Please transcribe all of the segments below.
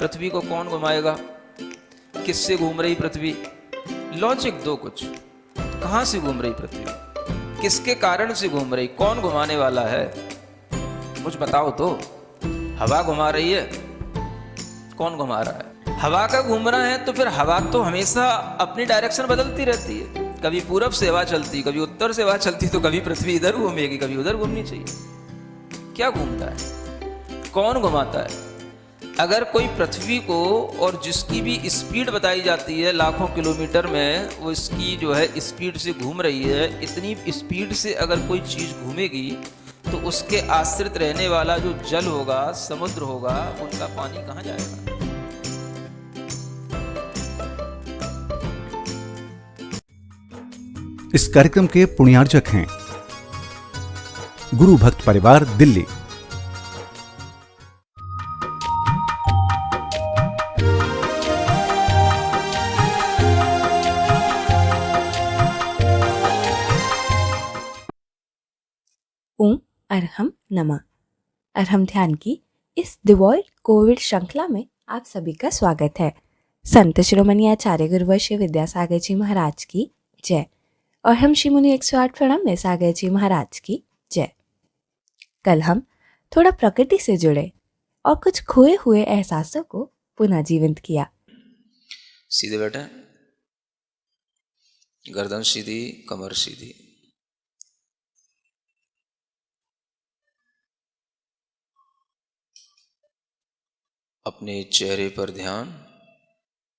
पृथ्वी को कौन घुमाएगा, किससे घूम रही पृथ्वी, लॉजिक दो कुछ। कहां से घूम रही पृथ्वी, किसके कारण से घूम रही, कौन घुमाने वाला है, कुछ बताओ तो। हवा घुमा रही है, कौन घुमा रहा है, हवा का घूमना है तो फिर हवा तो हमेशा अपनी डायरेक्शन बदलती रहती है। कभी पूरब से हवा चलती, कभी उत्तर से हवा चलती, तो कभी पृथ्वी इधर घूमेगी, कभी उधर घूमनी चाहिए। क्या घूमता है, कौन घुमाता है। अगर कोई पृथ्वी को, और जिसकी भी स्पीड बताई जाती है लाखों किलोमीटर में, वो इसकी जो है स्पीड से घूम रही है, इतनी स्पीड से अगर कोई चीज़ घूमेगी तो उसके आश्रित रहने वाला जो जल होगा, समुद्र होगा, उनका पानी कहाँ जाएगा। इस कार्यक्रम के पुण्यार्जक हैं गुरु भक्त परिवार, दिल्ली। ओम अरहम नमः। अरहम ध्यान की इस डिवॉइड कोविड श्रृंखला में आप सभी का स्वागत है। संत शिरोमणि आचार्य गुरुवर्य विद्यासागर जी महाराज की जय और हम श्री मुनि 108 प्रणाम में सागर जी महाराज की जय। कल हम थोड़ा प्रकृति से जुड़े और कुछ खोए हुए एहसासों को पुनः जीवंत किया। सीधे बैठे, गर्दन सीधी, कमर सीधी। अपने चेहरे पर ध्यान,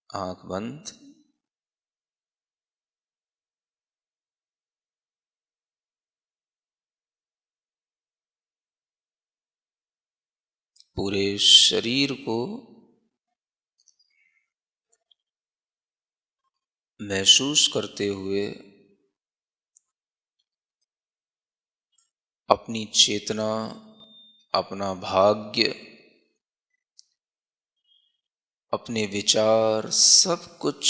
आंख बंद। पूरे शरीर को महसूस करते हुए अपनी चेतना, अपना भाग्य, अपने विचार, सब कुछ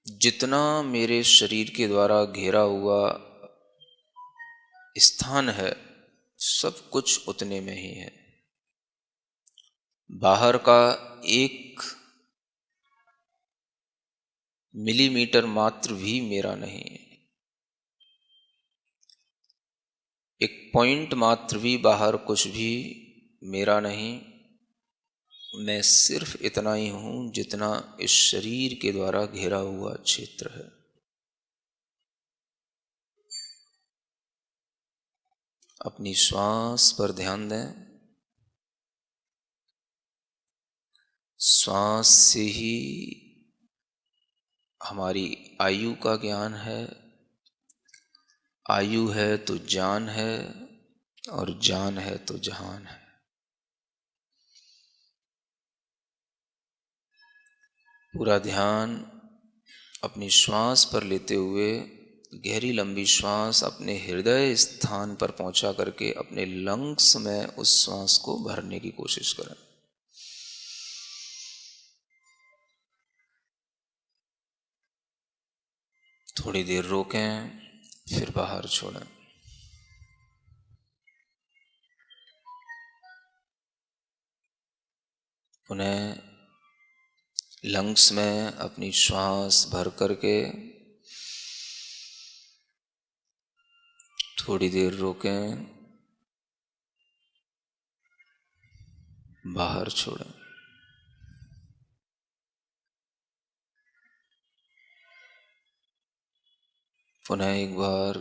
जितना मेरे शरीर के द्वारा घेरा हुआ स्थान है, सब कुछ उतने में ही है। बाहर का 1 मिलीमीटर मात्र भी मेरा नहीं है, 1 पॉइंट मात्र भी बाहर कुछ भी मेरा नहीं। मैं सिर्फ इतना ही हूं जितना इस शरीर के द्वारा घेरा हुआ क्षेत्र है। अपनी श्वास पर ध्यान दें। श्वास से ही हमारी आयु का ज्ञान है, आयु है तो जान है, और जान है तो जहान है। पूरा ध्यान अपनी श्वास पर लेते हुए गहरी लंबी श्वास अपने हृदय स्थान पर पहुंचा करके अपने लंग्स में उस श्वास को भरने की कोशिश करें। थोड़ी देर रोकें, फिर बाहर छोड़ें। पुनः लंग्स में अपनी श्वास भर करके थोड़ी देर रोकें, बाहर छोड़ें। पुनः एक बार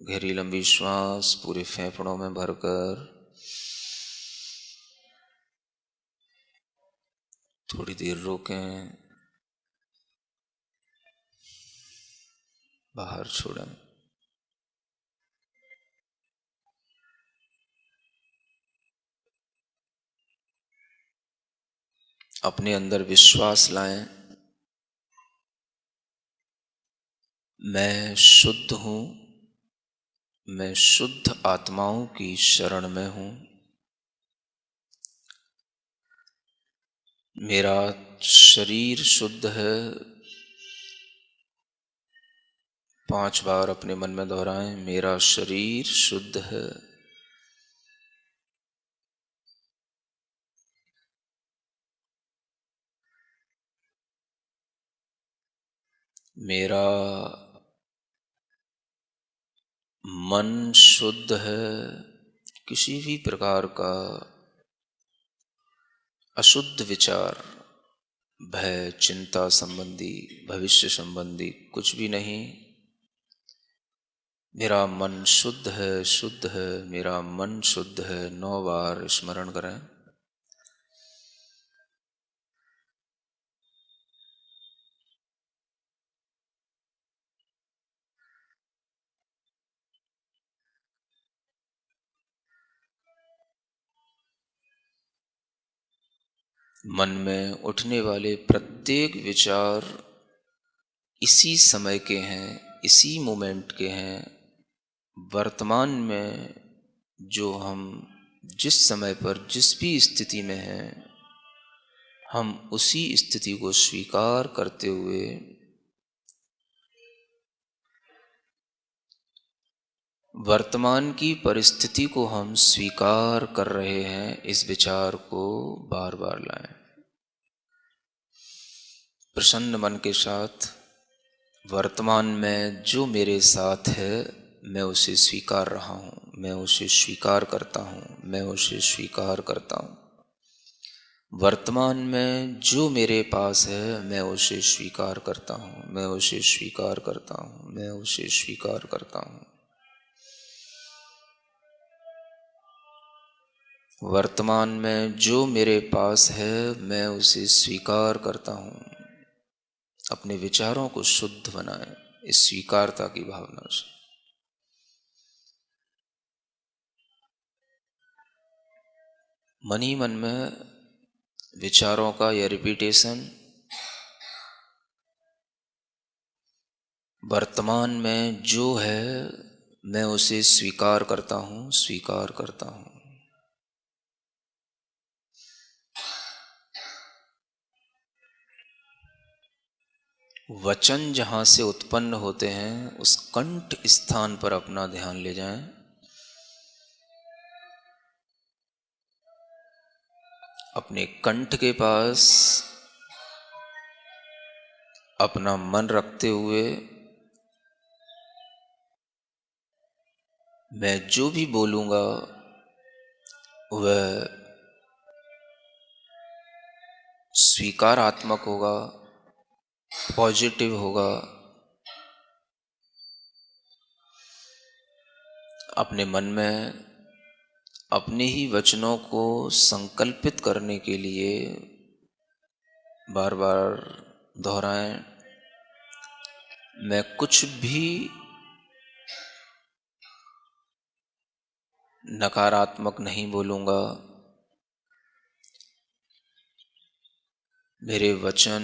गहरी लंबी श्वास पूरे फेफड़ों में भरकर थोड़ी देर रोकें, बाहर छोड़ें। अपने अंदर विश्वास लाएं, मैं शुद्ध हूं, मैं शुद्ध आत्माओं की शरण में हूं। मेरा शरीर शुद्ध है। 5 बार अपने मन में दोहराएं, मेरा शरीर शुद्ध है। मेरा मन शुद्ध है, किसी भी प्रकार का अशुद्ध विचार, भय, चिंता संबंधी, भविष्य संबंधी कुछ भी नहीं। मेरा मन शुद्ध है, शुद्ध है, मेरा मन शुद्ध है। 9 बार स्मरण करें। मन में उठने वाले प्रत्येक विचार इसी समय के हैं, इसी मोमेंट के हैं। वर्तमान में जो हम जिस समय पर जिस भी स्थिति में हैं, हम उसी स्थिति को स्वीकार करते हुए वर्तमान की परिस्थिति को हम स्वीकार कर रहे हैं। इस विचार को बार बार लाएं। प्रसन्न मन के साथ वर्तमान में जो मेरे साथ है, मैं उसे स्वीकार रहा हूँ, मैं उसे स्वीकार करता हूँ, मैं उसे स्वीकार करता हूँ। वर्तमान में जो मेरे पास है, मैं उसे स्वीकार करता हूँ, मैं उसे स्वीकार करता हूँ, मैं उसे स्वीकार करता हूँ। वर्तमान में जो मेरे पास है, मैं उसे स्वीकार करता हूँ। अपने विचारों को शुद्ध बनाएं इस स्वीकारता की भावना से। मन ही मन में विचारों का यह रिपीटेशन, वर्तमान में जो है मैं उसे स्वीकार करता हूँ, स्वीकार करता हूँ। वचन जहाँ से उत्पन्न होते हैं, उस कंठ स्थान पर अपना ध्यान ले जाएं। अपने कंठ के पास अपना मन रखते हुए मैं जो भी बोलूँगा वह स्वीकारात्मक होगा, पॉजिटिव होगा। अपने मन में अपने ही वचनों को संकल्पित करने के लिए बार बार दोहराएं। मैं कुछ भी नकारात्मक नहीं बोलूँगा। मेरे वचन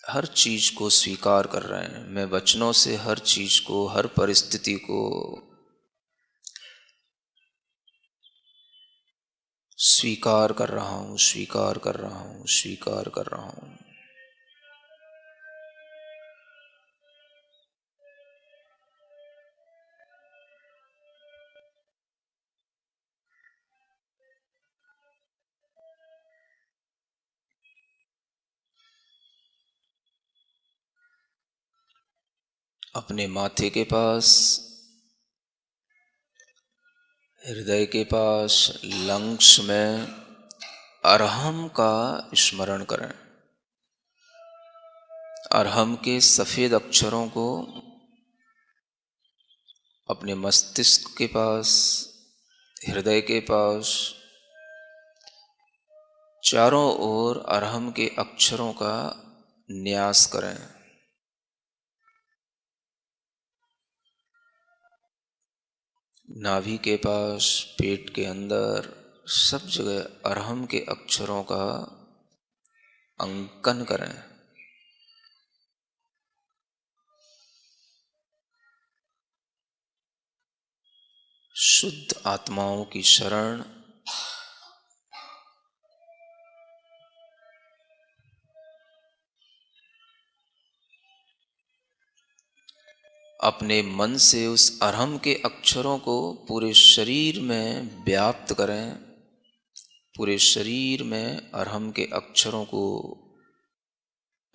हर चीज़ को स्वीकार कर रहे हैं। मैं वचनों से हर चीज़ को, हर परिस्थिति को स्वीकार कर रहा हूँ, स्वीकार कर रहा हूँ, स्वीकार कर रहा हूँ। अपने माथे के पास, हृदय के पास, लंग्स में अरहम का स्मरण करें। अरहम के सफ़ेद अक्षरों को अपने मस्तिष्क के पास, हृदय के पास, चारों ओर अरहम के अक्षरों का न्यास करें। नाभि के पास, पेट के अंदर, सब जगह अरहम के अक्षरों का अंकन करें। शुद्ध आत्माओं की शरण, अपने मन से उस अरहम के अक्षरों को पूरे शरीर में व्याप्त करें। पूरे शरीर में अरहम के अक्षरों को